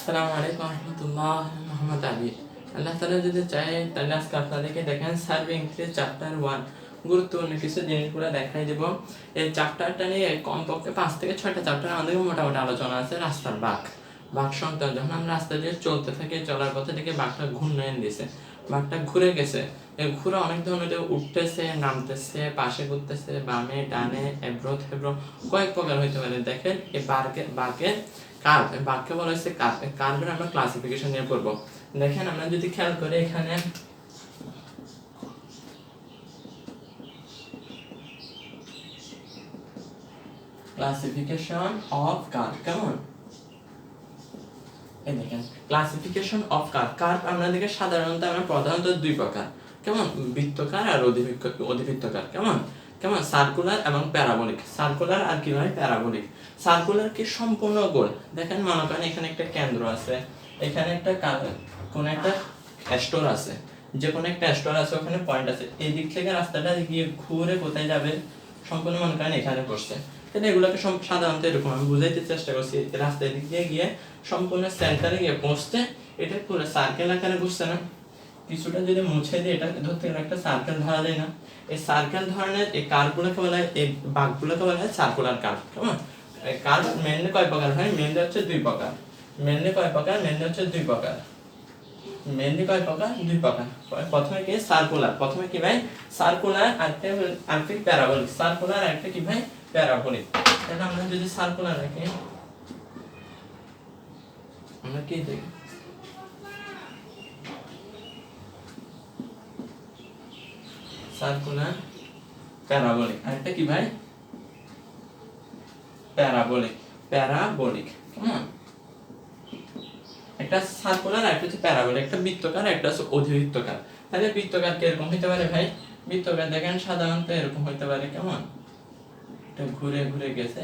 আসসালামু আলাইকুম রহমতুল্লাহ মোহাম্মদ আলী। আল্লাহ তাআলা যদি চায় তাহলে আজকে আপনাদেরকে দেখেন সার্ভে ইংলিশ চ্যাপ্টার 1 গুরুত্বপূর্ণ কিছু জিনিসগুলো দেখাই দেব। এই চ্যাপ্টারটা নিয়ে কমপক্ষে 5 থেকে 6টা চ্যাপ্টার আমাদের মোটামুটি আলোচনা আছে। রাস্তার বাঘ সংক্রান্ত, যখন আমরা রাস্তা দিয়ে চলতে থাকি, চলার পথে থেকে বাঘটা ঘূর্ণায়ন দিছে, বাঘটা ঘুরে গেছে। এই ঘুরে অনেক ধরনের উঠতেছে, নামতেছে, পাশে ঘুরতেছে, বামে ডানে, এব্রো থেব্রো, কয়েক প্রকার হইতে পারে। দেখেন এই বাঘের কার্ভ, বাঘকে বলা হয়েছে কার্ভ। কার্ভের আমরা ক্লাসিফিকেশন নিয়ে পড়বো। দেখেন আমরা যদি খেয়াল করি এখানে ক্লাসিফিকেশন অফ কার্ভ, কেমন? এই দেখেন ক্লাসিফিকেশন অফ কার্ভ। কার্ভ আপনাদেরকে সাধারণত আমরা প্রধানত দুই প্রকার, কেমন? বৃত্তকার আর অধিবৃত্তকার, কেমন? সার্কুলার এবং প্যারাবোলিক। সার্কুলার আর কি হয়? প্যারাবোলিক। সার্কুলার কি সম্পূর্ণ গোল। দেখেন মনে করেন এখানে একটা কেন্দ্র আছে, এখানে একটা কোন একটা স্টোর আছে, যে কোনো একটা স্টোর আছে, ওখানে পয়েন্ট আছে, এই দিক থেকে রাস্তাটা গিয়ে ঘুরে কোথায় যাবে? সম্পূর্ণ মনে করেন এখানে পড়ছে। তাহলে এগুলোকে সাধারণত এরকম আমি বুঝাইতে চেষ্টা করছি, রাস্তায় দিক দিয়ে গিয়ে সম্পূর্ণ সেন্টারে গিয়ে পৌঁছতে এটা পুরো সার্কেল আকারে ঘুরছে না? কিছুটা যদি মুছে দিই, এটা ধরতে গেলে একটা সার্কেল ধরা যায় না? এই সার্কেল ধরনের এই কার্ভগুলোকে বলা হয়, এই বাঁকগুলোকে বলা হয় সার্কুলার কার্ভ, কেমন? কার্ভ মেনলি কয় প্রকার হয়? মেনলি হচ্ছে দুই প্রকার। মেনলি কয় প্রকার? মেনলি হচ্ছে দুই প্রকার। মেনলি কয় প্রকার? দুই প্রকার। প্রথমে কি? সার্কুলার। প্রথমে কি ভাই? সার্কুলার, আরেকটা প্যারাবোলিক। সার্কুলার আরেকটা কি ভাই? প্যারাবোলিক। তাহলে আমরা যদি সার্কুলার রাখি, আমরা কি দেখি? Circular, parabolic. আরেকটা কি ভাই? প্যারাবোলিক। কেমন? একটা সার্কুলার, একটা হচ্ছে প্যারাবোলিক। একটা বৃত্তকার, একটা হচ্ছে অধিবৃত্তকার। তাহলে বৃত্তকার কিরকম হইতে পারে ভাই? বৃত্তকার দেখেন সাধারণত এরকম হইতে পারে, কেমন? এটা ঘুরে ঘুরে গেছে।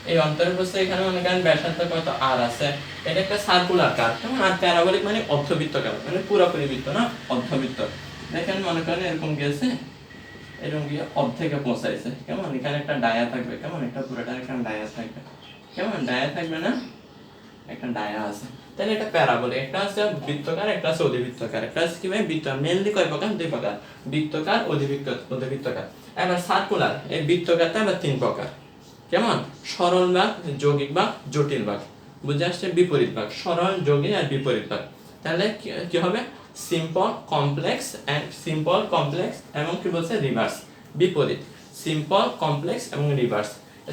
এই অন্তরের প্রস্থ এখানে মনে করেন ব্যাসার্ধ কত আর আছে, এটা একটা সার্কুলার কার্ভ, কেমন? আর প্যারাবোলিক মানে অর্ধবৃত্তকার, মানে পুরোপুরি বৃত্ত না, অর্ধবৃত্ত। দেখেন মনে করেন এরকম গেছে, এরকম গিয়ে অর্ধেকে পৌঁছাইছে, কেমন? এখানে একটা ডায়া থাকবে, কেমন? একটা পুরোটা এখানে ডায়া থাকবে, কেমন? ডায়া থাকবে না? একটা ডায়া আছে। তাহলে এটা প্যারাবোলিক। একটা আছে বৃত্তকার, একটা আছে অধিবৃত্তকার। একটা আছে কি ভাই? বৃত্ত। মেইনলি কয় প্রকার? দুই প্রকার, বৃত্তকার, অধিবৃত্তকার। এবার সার্কুলার, এই বৃত্তকারটা আবার তিন প্রকার, কেমন? সরল বাঁক, যৌগিক বাঁক, জটিল বাঁক। বুঝে আসছে? বিপরীত বাঁক, সরল, যৌগিক আর বিপরীত বাঁক। তাহলে কি হবে? সিম্পল, কমপ্লেক্স এবং কি বলছে? রিভার্স, বিপরীত। সিম্পল, কমপ্লেক্স এবং রিভার্স।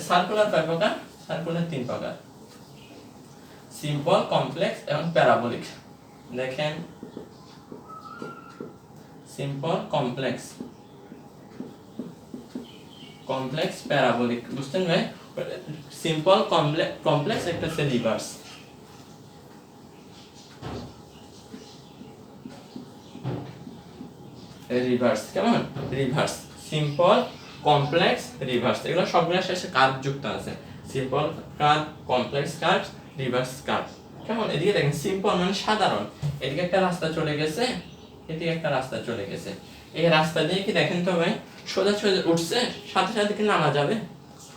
সার্কুলার কয় প্রকার? সার্কুলার তিন প্রকার, সিম্পল, কমপ্লেক্স এবং প্যারাবোলিক। দেখেন সিম্পল, কমপ্লেক্স, প্যারাবোলিক। বুঝছেন ভাই? সিম্পল, কমপ্লেক্স, একটা হচ্ছে রিভার্স। কেমন? Reverse, simple, complex, reverse. এগুলো সবগুলোর শেষে কার্ভ যুক্ত আছে। Simple curve, complex curve, reverse curve, কেমন? এদিকে দেখেন সিম্পল মানে সাধারণ, এদিকে একটা রাস্তা চলে গেছে, এদিকে একটা রাস্তা চলে গেছে। এই রাস্তা দিয়ে কি দেখেন তো ভাই সোজা উঠছে, সাথে সাথে কি নামা যাবে?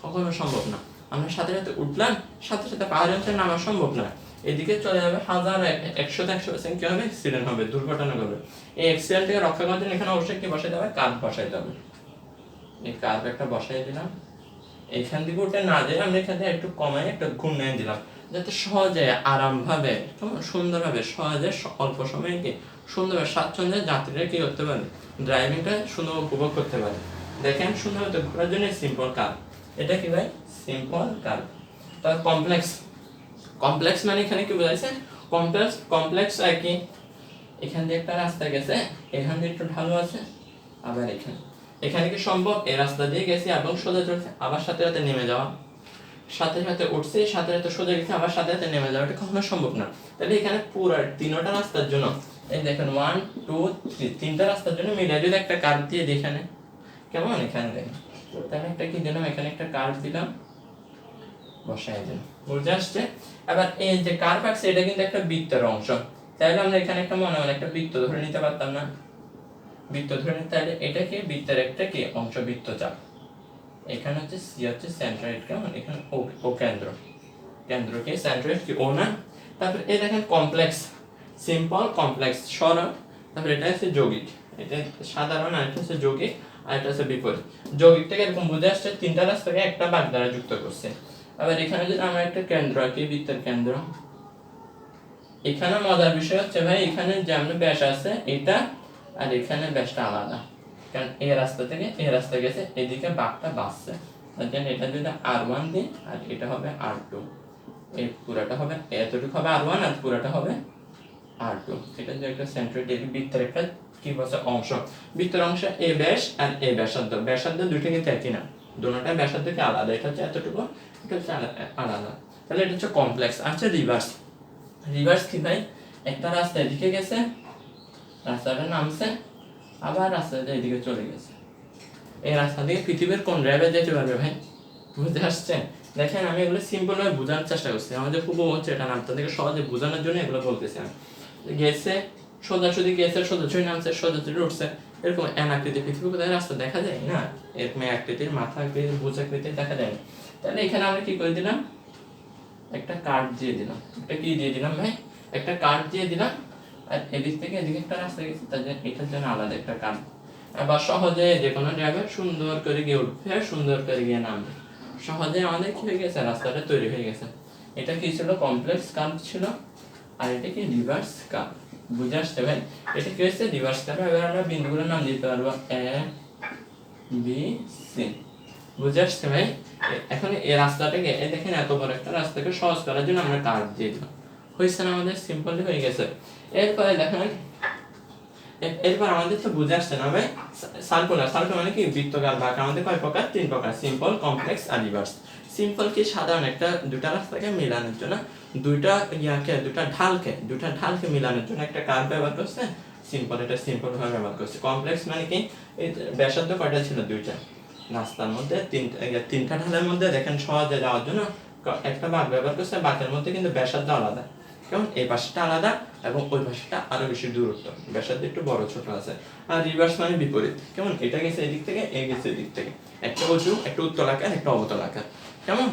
কখনো সম্ভব না। আমরা সাথে সাথে উঠলাম, সাথে সাথে পাহাড়ি অঞ্চলে নামা সম্ভব না। এদিকে চলে যাবে 100% কি হবে? অ্যাক্সিডেন্ট হবে, দুর্ঘটনা হবে। এই অ্যাক্সিডেন্ট থেকে রক্ষা করার জন্য এখানে অবশ্যই কি বসাইতে হবে? কার্ভ বসাইতে হবে। এই কার্ভ একটা বসাই দিলাম, এইখান থেকে উঠে না যায়, আমরা এখান থেকে একটু কমাই একটা ঘূর্ণায়ন দিলাম, যাতে সহজে আরামভাবে, সুন্দরভাবে, সহজে অল্প সময়ে কি সুন্দরভাবে স্বাচ্ছন্দ্যে যাত্রীরা কি করতে পারে? ড্রাইভিংটা সুন্দর উপভোগ করতে পারে। দেখেন সুন্দরভাবে ঘোরার জন্য সিম্পল কার্ভ। এটা কি ভাই? Simple curve. তার কমপ্লেক্স মানে এখানে কি বোঝাইছে? কমপ্লেক্স আর কি, এখান দিয়ে একটা রাস্তা গেছে, এখান দিয়ে একটু ঢালু আছে, আবার এখানে কি সম্ভব? এই রাস্তা দিয়ে গেছি এবং সোজা চলছে, আবার সাথে সাথে নেমে যাওয়া, সাথে সাথে উঠছে, সাথে সাথে সোজা গেছে, আবার সাথে সাথে নেমে যাওয়া, এটা কখনো সম্ভব না। তাহলে এখানে পুরো তিনটা রাস্তার জন্য, এই দেখেন 1 2 3, তিনটা রাস্তার জন্য মিলে যদি একটা কার্ভ দিয়ে দিই এখানে, কেমন? এখানে দেখেন, তাহলে একটা কি দিলাম? এখানে একটা কার্ভ দিলাম, বসাই দিলাম। বুঝে আসছে? এবার এই যে কার্ভ আছে, এটা কিন্তু একটা বৃত্তের অংশ। তাহলে আমরা এখানে একটা মনে একটা বৃত্ত ধরে নিতে পারতাম না? বৃত্ত ধরে নিতে, তাহলে এটা কি বৃত্তের একটা কি অংশ? বৃত্তচাপ। এখানে হচ্ছে সি হচ্ছে সেন্টার, কেমন? এখানে ও কেন্দ্র, কেন্দ্রকে, সেন্ট্রয়েড কি ও না। তারপরে এই দেখেন কমপ্লেক্স, সিম্পল, কমপ্লেক্স সরল, তারপরে এটা হচ্ছে যৌগিক, এটা সাধারণ, আর এটা হচ্ছে যৌগিক, আর এটা হচ্ছে বিপরীত। যৌগিকটাকে এরকম বুঝে আসছে তিনটা রাস্তাকে একটা বাঁক দ্বারা যুক্ত করছে। আবার এখানে যদি আমরা একটা কেন্দ্র আঁকি, বৃত্তের কেন্দ্র, এখানে মজার বিষয় হচ্ছে ভাই এখানে যেমন ব্যাস আছে এটা, আর এখানে ব্যাসটা আলাদা, কারণ এই রাস্তা থেকে এই রাস্তা গেছে, এদিকে বাঁকটা বাঁচছে, তার জন্য এটা যদি R1 দিই আর এটা হবে R2, এই পুরাটা হবে এতটুকু হবে R1 আর পুরাটা হবে R2। এটা যে একটা সেন্ট্রয়েড বৃত্তের একটা কি বলছে অংশ, বৃত্তের অংশ এ ব্যাস আর এ ব্যাসার্ধ, ব্যাসার্ধ দুইটা কিন্তু একই না, দুটোটা ব্যাসার্ধ থেকে আলাদা, এটা হচ্ছে এতটুকু, এটা হচ্ছে আলাদা। তাহলে এটা হচ্ছে কমপ্লেক্স। আচ্ছা রিভার্স, রিভার্স কি ভাই, একটা রাস্তা এদিকে গেছে, রাস্তাটা নামছে, আবার রাস্তাটা এদিকে চলে গেছে। এই রাস্তা দিয়ে পৃথিবীর কোন ড্রাইভার যেতে পারবে ভাই, বুঝতে আসছে? দেখেন আমি এগুলো সিম্পল ভাবে বোঝানোর চেষ্টা করছি, আমাদের খুব হচ্ছে এটা নামটা থেকে সহজে বোঝানোর জন্য এগুলো বলতেছি আমি। গেছে সোজাসুজি গেছে, সোজাসুজি নামছে, সোজাসুজি উঠছে, এরকম এন আকৃতি পৃথিবী কোথায় রাস্তা দেখা যায় না, এরকম আকৃতির মাথা আকৃতির ভুজ আকৃতির দেখা যায় না। তাহলে এখানে আমরা কি করে দিলাম, একটা কার্ভ দিয়ে দিলাম, একটা কি দিয়ে দিলাম ভাই, একটা কার্ভ দিয়ে দিলাম, আর এদিক থেকে এদিকে একটা রাস্তা গেছে, তার জন্য এটার জন্য আলাদা একটা কার্ভ। আবার সহজে যে কোনো ড্রাইভার সুন্দর করে গিয়ে উঠবে, সুন্দর করে গিয়ে নামবে, সহজে আমাদের কি হয়ে গেছে, রাস্তাটা তৈরি হয়ে গেছে। এটা কি ছিল, কমপ্লেক্স কার্ভ ছিল, আর এটা কি রিভার্স কার্ভ। বুঝে আসছে ভাই, এটা কি হচ্ছে রিভার্স কার্ভ। এবার আমরা বিন্দুগুলোর নাম দিতে পারবো এ বি সি। বুঝে আসছে ভাই? এখন এই রাস্তাটাকে দেখেন এত বড় একটা রাস্তাকে সহজ করার জন্য আমরা কার্ভ দিয়ে দিলাম, হয়েছে না, আমাদের সিম্পলি হয়ে গেছে। এরপরে দেখেন, এরপর আমাদের তো বুঝে আসছে না ভাই, সার্কুলার, সার্কুলার মানে কি বৃত্তাকার বাঁক, আমাদের কয় প্রকার, তিন প্রকার, সিম্পল, কমপ্লেক্স আর রিভার্স। সিম্পল কি সাধারণ একটা দুটা রাস্তাকে মেলানোর জন্য, দুটা ঢালকে মেলানোর জন্য একটা কার্ভ ব্যবহার করছে, সিম্পল, এটা সিম্পল ভাবে ব্যবহার করছে। কমপ্লেক্স মানে কি, এই ব্যাসার্ধ কয়টা ছিল, দুইটা, রাস্তার মধ্যে তিনটা ঢালের মধ্যে দেখেন সহজে যাওয়ার জন্য একটা বাঁক ব্যবহার করছে, বাঁকের মধ্যে কিন্তু ব্যাসার্ধ আলাদা, কেমন এই পাশটা আলাদা এবং ওই পাশটা আরো বেশি দূরত্ব, ব্যাসার্ধ একটু বড় ছোট আছে। আর রিভার্স মানে বিপরীত, কেমন এটা গেছে এদিক থেকে, এ গেছে এদিক থেকে, একটা উঁচু, একটা উত্তল আকার, একটা অবতল আকার, কেমন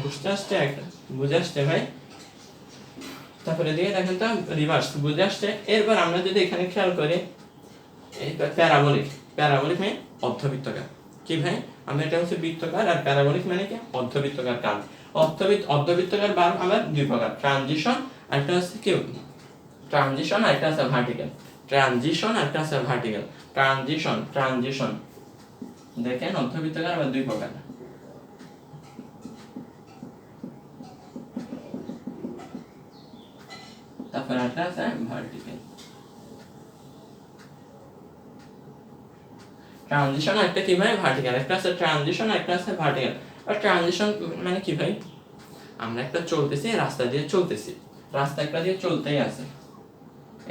বুঝতে আসছে, একটা বুঝে আসছে ভাই? তারপরে দিয়ে দেখেন তো রিভার্স বুঝে আসছে। এরপর আমরা যদি এখানে খেয়াল করি, এই প্যারাবোলিক, প্যারাবোলিক মানে অর্ধবৃত্তাকার। কি ভাই, আমরা এটা হচ্ছে বৃত্তাকার, আর প্যারাবোলিক মানে কি অর্ধবৃত্তাকার কার্ভ। অর্ধবৃত্তাকার বার আবার দুই প্রকার, ট্রানজিশন আর একটা হচ্ছে কি ট্রানজিশন, আর একটা আছে ভার্টিক্যাল। ট্রানজিশন আর একটা আছে ভার্টিক্যাল। ট্রানজিশন দেখেন অর্ধবৃত্তাকার আবার দুই প্রকার, তারপর একটা আছে ভার্টিক্যাল। ট্রানজিশন একটা কি ভাই, ভার্টিক্যাল, একটা আছে ট্রানজিশন, একটা আছে ভার্টিক্যাল। আর ট্রানজিশন মানে কি ভাই, আমরা একটা চলতেছি, রাস্তা দিয়ে চলতেছি, রাস্তা একটা দিয়ে চলতেই আছে,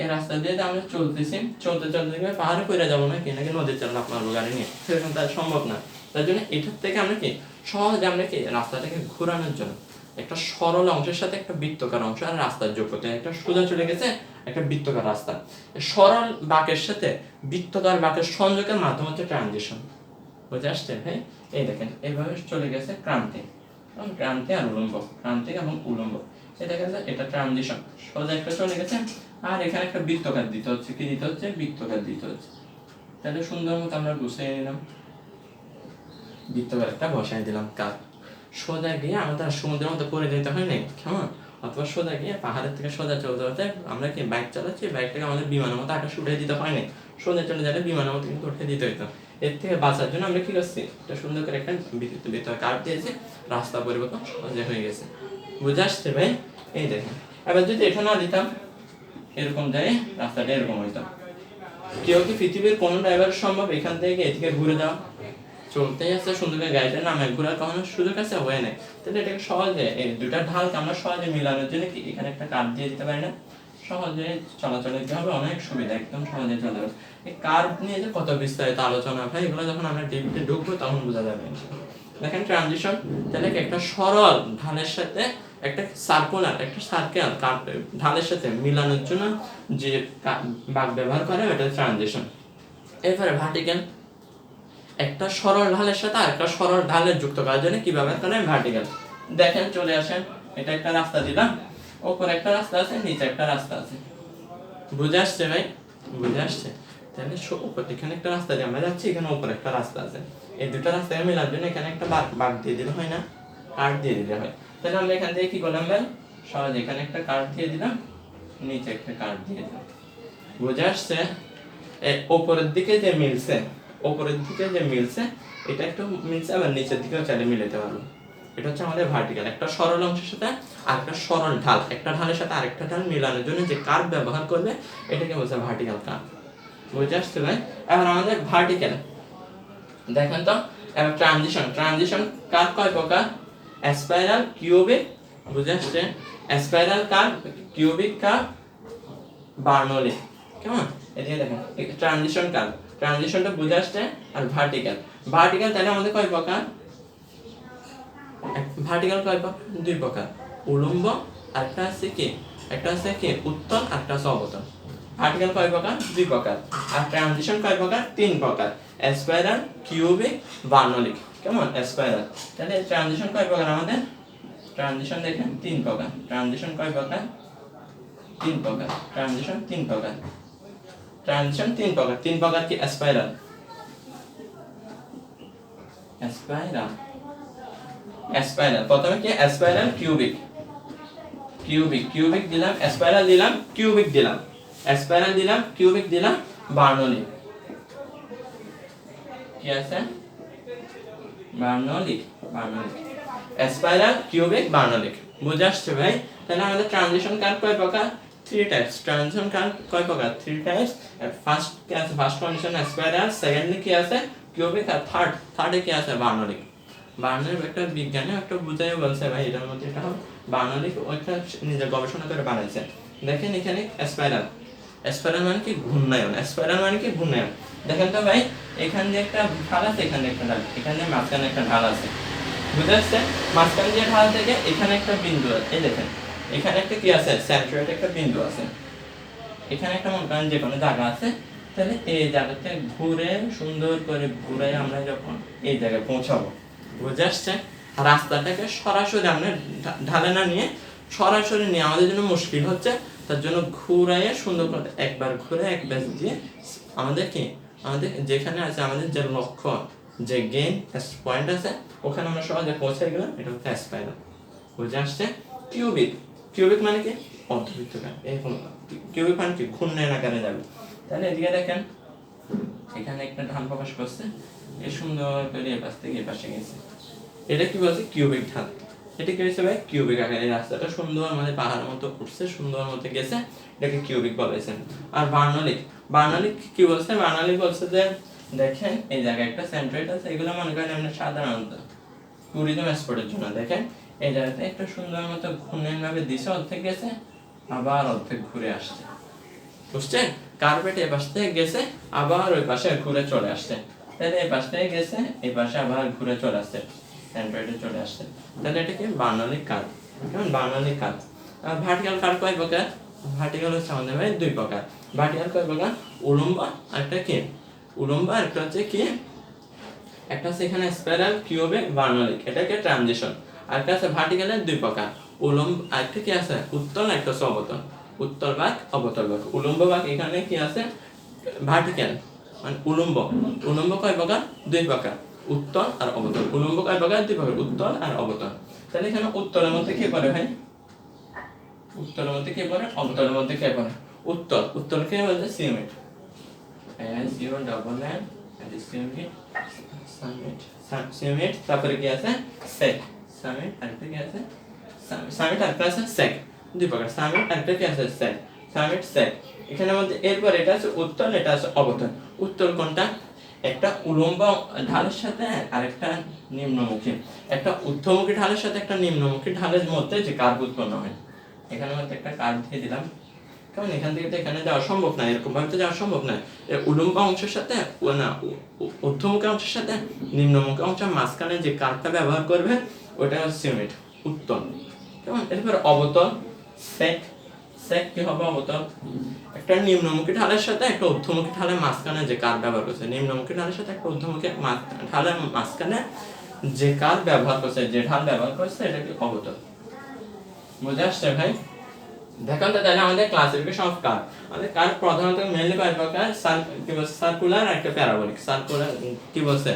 এই রাস্তা দিয়ে আমরা চলতেছি, চলতে চলতে পাহাড়ে পড়ে যাবো নাকি, নাকি নদীর চাল আপনার গাড়ি নিয়ে, সেরকম তার সম্ভব না। তার জন্য এটার থেকে আমরা কি সহজে আমরা কি রাস্তাটাকে ঘোরানোর জন্য একটা সরল অংশের সাথে একটা বৃত্তাকার অংশ আর রাস্তার যোগ করতে, একটা সোজা চলে গেছে একটা বৃত্তাকার রাস্তা, সরল বাঁকের সাথে বৃত্তাকার বাঁকের সংযোগের মাধ্যম হচ্ছে ট্রানজিশন। বুঝে আসছে ভাই? এই দেখেন এইভাবে চলে গেছে ক্রান্তি, ক্রান্তি আর উলম্ব, ক্রান্তি এবং উলম্ব, এটা গেছে, এটা ট্রানজিশন, সোজা একটা চলে গেছে, আর এখানে একটা বৃত্তাকার দিতে হচ্ছে, কি দিতে হচ্ছে, বৃত্তাকার দিতে হচ্ছে। তাহলে সুন্দর মতো আমরা গুছিয়ে নিলাম, বৃত্তাকার একটা বসাই দিলাম, কার সোজা গিয়ে আমাদের সমুদ্রের মধ্যে পড়ে যেতে হয় না, কেমন, অথবা সোজা গিয়ে পাহাড়ের থেকে সোজা চলতে হতে, আমরা কি বাইক চালাচ্ছি, বাইকটাকে আমাদের বিমানের মতো আকাশে উঠে দিতে হয় না, সোজা চলে গেলে বিমানের মতো কিন্তু উঠে দিতে হইতো। এর থেকে বাঁচার জন্য আমরা কি করছি, এটা সুন্দর করে একটা বৃত্তাকার কার্ভ দিয়েছি, রাস্তা পরিবর্তন সহজে হয়ে গেছে। বুঝে আসছে ভাই? এই দেখেন, এবার যদি এটা না দিতাম, এরকম যায় রাস্তাটা এরকম হইতো, কেউ কি পৃথিবীর কোন ড্রাইভার সম্ভব এখান থেকে এদিকে ঘুরে যাওয়া, চলতেই আছে সুন্দর করে গাড়িটা নামে ঘোরার কখনো সুযোগ আছে, হয়ে নেই। তাহলে এটাকে সহজে এই দুটা ঢালকে আমরা সহজে মিলানোর জন্য কি এখানে একটা কার্ভ দিয়ে দিতে পারি না, সহজে চলাচল দিতে হবে, অনেক সুবিধা, একদম সহজে চলে যাবে। এই কার্ভ নিয়ে যে কত বিস্তারিত আলোচনা ভাই, এগুলো যখন আমরা ডিপে ঢুকবো তখন বোঝা যাবে। দেখেন ট্রানজিশন, তাহলে একটা সরল ঢালের সাথে একটা সার্কুলার, একটা সার্কেল ঢালের সাথে মিলানোর জন্য যে বাঁক ব্যবহার করে ওটা ট্রানজিশন। এরপরে ভার্টিক্যাল, একটা সরল ঢালের সাথে আর একটা সরল ঢালের যুক্ত করার জন্য কি ব্যবহার করে, ভার্টিক্যাল। দেখেন চলে আসেন, এটা একটা রাস্তা দিলাম, উপরে একটা রাস্তা আছে, নিচে একটা রাস্তা আছে। বুঝে আসছে ভাই? বুঝে আসছে? তাহলে এখানে একটা রাস্তা দিয়ে আমরা যাচ্ছি, এখানে উপরে একটা রাস্তা আছে, এই দুটো রাস্তাকে মেলার জন্য এখানে একটা বাঁক দিয়ে দিলে হয় না, কাট দিয়ে দিলে হয়। তাহলে আমরা এখান থেকে কি করলাম ভাই, সহজে এখানে একটা কাট দিয়ে দিলাম, নিচে একটা কাট দিয়ে দিলাম। বুঝে আসছে? উপরের দিকে যে মিলছে, উপরের দিকে যে মিলছে এটা একটু মিলছে, আবার নিচের দিকেও চাইলে মিলাতে পারবো। এটা হচ্ছে আমাদের ভার্টিক্যাল, একটা সরল অংশের সাথে আরেকটা সরল ঢাল, একটা ঢালের সাথে আরেকটা ঢাল মিলানোর জন্য যে কার্ভ ব্যবহার করবে এটাকে বলছে ভার্টিক্যাল কার্ভ। বুঝে আসছে ভাই? এবার আমাদের ভার্টিক্যাল দেখেন তো, এবার ট্রানজিশন কার্ভ কয় প্রকার? স্পাইরাল, কিউবিক, বুঝে আসছে? Spiral curve, cubic curve, Bernoulli. কেমন? এদিকে দেখেন ট্রানজিশনটা বুঝে আসছে। আর ভার্টিক্যাল তাহলে আমাদের কয় প্রকার? ভার্টিক্যাল কয় প্রকার? দুই প্রকার, উলম্ব আর একটা আছে কি উত্তল, আর একটা আছে অবতল। ভার্টিক্যাল কয় প্রকার? দুই প্রকার। আর ট্রানজিশন কয় প্রকার? তিন প্রকার, স্পাইরাল, কিউবিক, বার্নৌলিক। কেমন? স্পাইরাল। তাহলে ট্রানজিশন কয় প্রকার আমাদের? ট্রানজিশন দেখেন তিন প্রকার। ট্রানজিশন কয় প্রকার? তিন প্রকার। ট্রানজিশন তিন প্রকার। তিন প্রকার কি? স্পাইরাল প্রথমে কি? স্পাইরাল, কিউবিক দিলাম, স্পাইরাল দিলাম, কিউবিক দিলাম, স্পাইরাল দিলাম, কিউবিক দিলাম, বার্নৌলিক। কি আছে? বার্নৌলিক। স্পাইরাল, কিউবিক, বার্নৌলিক। বুঝে আসছে ভাই? তাহলে আমাদের ট্রানজিশন কার্ভ কয় প্রকার? 3 টাইপস। ট্রানজিশন কার্ভ কয় প্রকার? 3 টাইপস। ফার্স্ট কি আছে? ফার্স্ট কন্ডিশন স্পাইরাল, সেকেন্ডলি কি আছে? কিউবিক, আর থার্ডে কি আছে? বার্নৌলিক। বার্নৌলিক একটা বিজ্ঞানী একটা বুঝাই বলছে ভাই, এটার মধ্যে এটা বার্নৌলিক ওইটা নিজে গবেষণা করে বানাইছে। দেখেন এখানে স্পাইরাল মানে কি? ঘূর্ণায়ন। দেখেন তো ভাই, এখান দিয়ে একটা ঢাল আছে, এখানে একটা ঢাল, এখানে মাঝখানে একটা ঢাল আছে। বুঝতে পারছে? মাঝখান দিয়ে ঢাল থেকে এখানে একটা বিন্দু আছে, এই দেখেন এখানে একটা কি আছে? সেন্ট্রয়েড একটা বিন্দু আছে, এখানে একটা মনে করেন যে কোনো জায়গা আছে। তাহলে এই জায়গাতে ঘুরে সুন্দর করে ঘুরে আমরা যখন এই জায়গায় পৌঁছাবো, বুঝে আসছে? রাস্তাটাকে সরাসরি আমরা ঢালে না নিয়ে সরাসরি নিয়ে আমাদের জন্য মুশকিল হচ্ছে, তার জন্য ঘুরাইয়ে সুন্দর করে একবার ঘুরে এক ব্যাস দিয়ে আমাদের যেখানে আছে আমাদের যে লক্ষ্য, যে গেইন পয়েন্ট আছে, ওখানে আমরা সহজে পৌঁছে গেলাম। এটা হচ্ছে স্পাইরাল। বুঝে আসছে? কিউবিক মানে কি? অর্ধবৃত্তাকার। এরকম কিউবিক মানে কি? ঘূর্ণায়ন আকারে যাবে। তাহলে এদিকে দেখেন এখানে একটা ঢাল প্রকাশ করছে, এই সুন্দর করে এই পাশ থেকে এই পাশে গেছে, এটা কি বলছে? কিউবিক ঢাল। এটা কি হয়েছে ভাই? কিউবিক আকারে। এই রাস্তাটা সুন্দর আমাদের পাহাড়ের মতো উঠছে, সুন্দর মতো গেছে, এটাকে কিউবিক বলেছেন। আর বার্নৌলিক কি বলছে? বার্নৌলিক বলছে যে দেখেন এই জায়গায় একটা সেন্ট্রয়েড আছে, এগুলো মনে করেন আমরা সাধারণত ট্যুরিজম স্পটের জন্য দেখেন এই জায়গাতে একটা সুন্দর মতো ঘূর্ণায়ন ভাবে দিশা অর্ধেক গেছে, আবার অর্ধেক ঘুরে আসছে। বুঝছেন? কার্পেট এই পাশ থেকে গেছে, আবার ওই পাশে ঘুরে চলে আসছে। তাহলে এই পাশ থেকে গেছে, এই পাশে আবার ঘুরে চলে আসছে, সেন্ট্রয়েডে চলে আসছে। তাহলে এটা কি? বার্নৌলিক কার্ভ। কেমন? বার্নৌলিক কার্ভ। আর ভার্টিক্যাল কার্ভ কয় প্রকার? ভার্টিক্যাল হচ্ছে আমাদের ভাই দুই প্রকার। ভার্টিক্যাল কয় প্রকার? উলম্ব আর একটা কি? উলম্ব আর একটা হচ্ছে কি? একটা আছে এখানে স্পাইরাল, কিউবিক, বার্নৌলিক। এটাকে ট্রানজিশন। আর একটা আছে ভার্টিক্যালের দুই প্রকার, উলম্ব আর একটা কি আছে? উত্তল, একটা হচ্ছে অবতল। উত্তল ভাগ, অবতল ভাগ। উলম্ব ভাগ এখানে কি আছে? ভার্টিক্যাল মানে উলম্ব কয় প্রকার? দুই প্রকার, উত্তল আর অবতল। উলম্ব কয় প্রকার? দুই প্রকার, উত্তল আর অবতল। তাহলে এখানে উত্তলের মধ্যে কি পড়ে ভাই? উত্তলের মধ্যে কি পড়ে? অবতলের মধ্যে কি পড়ে? উত্তলকে বলছে সিমেট, সিমেট। তারপরে কি আছে? সেক। সামিট আরেকটা কি আছে? সামিট আরেকটা আছে সেক। দুই প্রকার, সামিট আরেকটা কি আছে? সেক। সামিট, সেক। এখানের মধ্যে এরপর এটা আছে উত্তল, এটা আছে অবতল। উত্তল কোনটা? একটা উলম্ব ঢালের সাথে আরেকটা নিম্নমুখী, একটা ঊর্ধ্বমুখী ঢালের সাথে একটা নিম্নমুখী ঢালের মধ্যে যে কার্ভ উৎপন্ন হয়। এখানের মধ্যে একটা কার্ভ দিয়ে দিলাম। কারণ এখান থেকে তো এখানে যাওয়া সম্ভব না, এরকম ভাবে তো যাওয়া সম্ভব না। উলম্ব অংশের সাথে না ঊর্ধ্বমুখী অংশের সাথে নিম্নমুখী অংশের মাঝখানে যে কার্ভটা ব্যবহার করবে ওটা হচ্ছে সিমেট, উত্তল। কেমন? এরপর অবতল, সেক। সেক কি হবে? অবতল। একটা নিম্নমুখী ঢালের সাথে একটা ঊর্ধ্বমুখী ঢালের মাঝখানে যে কার্ভ ব্যবহার করছে, নিম্নমুখী ঢালের সাথে একটা ঊর্ধ্বমুখী ঢালের মাঝখানে যে কার্ভ ব্যবহার করছে, যে ঢাল ব্যবহার করছে, এটা কি? অবতল। বুঝে আসছে ভাই? দেখুন তো তাহলে আমাদের ক্লাসিফিকেশন অফ কার্ভ, আমাদের কার্ভ প্রধানত মেইনলি কয় প্রকার, কি বলছে সার্কুলার আর একটা প্যারাবোলিক। সার্কুলার কি বলছে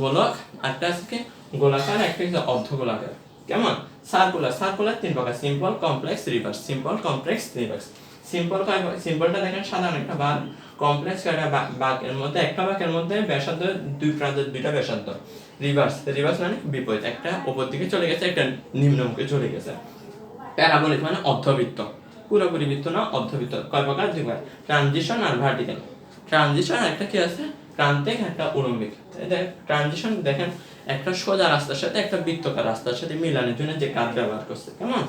গোলক, একটা আছে কি গোলাকার, একটা হচ্ছে অর্ধগোলাকার। কেমন? সার্কুলার, সার্কুলার তিন প্রকার, simple, complex, reverse. Simple, complex, reverse. Simple সিম্পলটা দেখেন সাধারণ একটা বাঁক, কমপ্লেক্স একটা বাঁকের মধ্যে, একটা বাঁকের মধ্যে ব্যাসার্ধ দুই প্রান্তে দুইটা ব্যাসার্ধ। রিভার্স, রিভার্স মানে বিপরীত, একটা উপর দিকে চলে গেছে, একটা নিম্নমুখে চলে গেছে। প্যারাবোলিক মানে অর্ধবৃত্ত, পুরোপুরি বৃত্ত না, অর্ধবৃত্ত। কয় প্রকার? দুই প্রকার, ট্রানজিশন আর ভার্টিক্যাল। ট্রানজিশন একটা কি আছে, প্রান্তিক, একটা অনুভূমিক। ট্রানজিশন দেখেন একটা সোজা রাস্তার সাথে একটা বৃত্তকার রাস্তার সাথে মিলানোর জন্য যে কাজ ব্যবহার করছে, কেমন?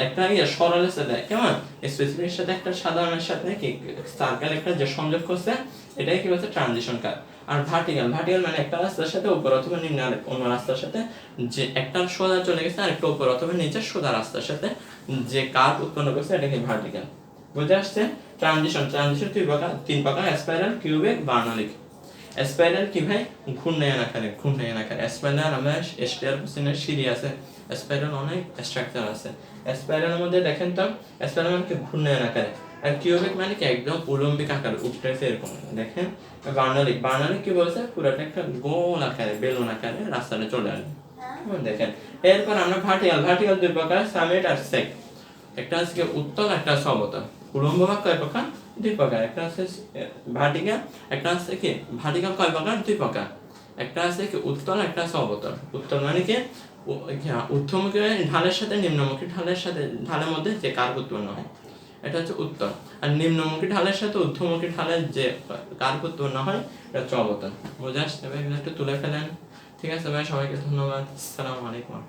একটা সরলের সাথে, কেমন, স্পেসিফিকের সাথে একটা সাধারণের সাথে কি সার্কেল একটা যে সংযোগ করছে, এটাই কি বলছে ট্রানজিশন কাজ। আর ভার্টিক্যাল, ভার্টিক্যাল মানে একটা রাস্তার সাথে উপর অথবা নিম্ন অন্য রাস্তার সাথে যে একটা সোজা চলে গেছে আর একটা উপর অথবা নিচে সোজা রাস্তার সাথে যে কার্ভ উৎপন্ন করছে, এটাকে ভার্টিক্যাল। বুঝে আসছে? ট্রানজিশন, ট্রানজিশন তিন প্রকার, স্পাইরাল, কিউবিক, বার্নলিক। স্পাইরাল কি ভাই? ঘূর্ণায়ন আকারে, ঘূর্ণায়ন আকারে। স্পাইরাল আমরা স্টেয়ার কোশ্চেনের সিঁড়ি আছে, স্পাইরাল অনেক স্ট্রাকচার আছে। স্পাইরালের মধ্যে দেখেন তো, স্পাইরাল মানে কি ঘূর্ণায়ন আকারে, আর কিউবিক মানে কি একদম উলম্বিক আকারে উঠতেছে এরকম। দেখেন বার্নলিক, বার্নলিক কি বলছে, পুরোটা একটা গোল আকারে, বেলুন আকারে রাস্তাটা চলে আসবে। দেখেন এরপর আমরা ভার্টিক্যাল, ভার্টিক্যাল দুই প্রকার, সামিট আর সেক। একটা আছে উত্তল, একটা আছে অবতল। উলম্ব ভাগ কয় প্রকার? দুই প্রকার, একটা আছে ভার্টিক্যাল, একটা আছে কি ভার্টিক্যাল কয় প্রকার? দুই প্রকার, একটা আছে কি উত্তল, একটা আছে অবতল। উত্তল মানে কি ঊর্ধ্বমুখী ঢালের সাথে নিম্নমুখী ঢালের সাথে, ঢালের মধ্যে যে কার্ভ উৎপন্ন হয়, এটা হচ্ছে উত্তল। আর নিম্নমুখী ঢালের সাথে ঊর্ধ্বমুখী ঢালের যে কার্ভ উৎপন্ন হয়, এটা হচ্ছে অবতল। বোঝা আসছে ভাই? একটু তুলে ফেলেন। ঠিক আছে ভাই, সবাইকে ধন্যবাদ। আসসালামু আলাইকুম।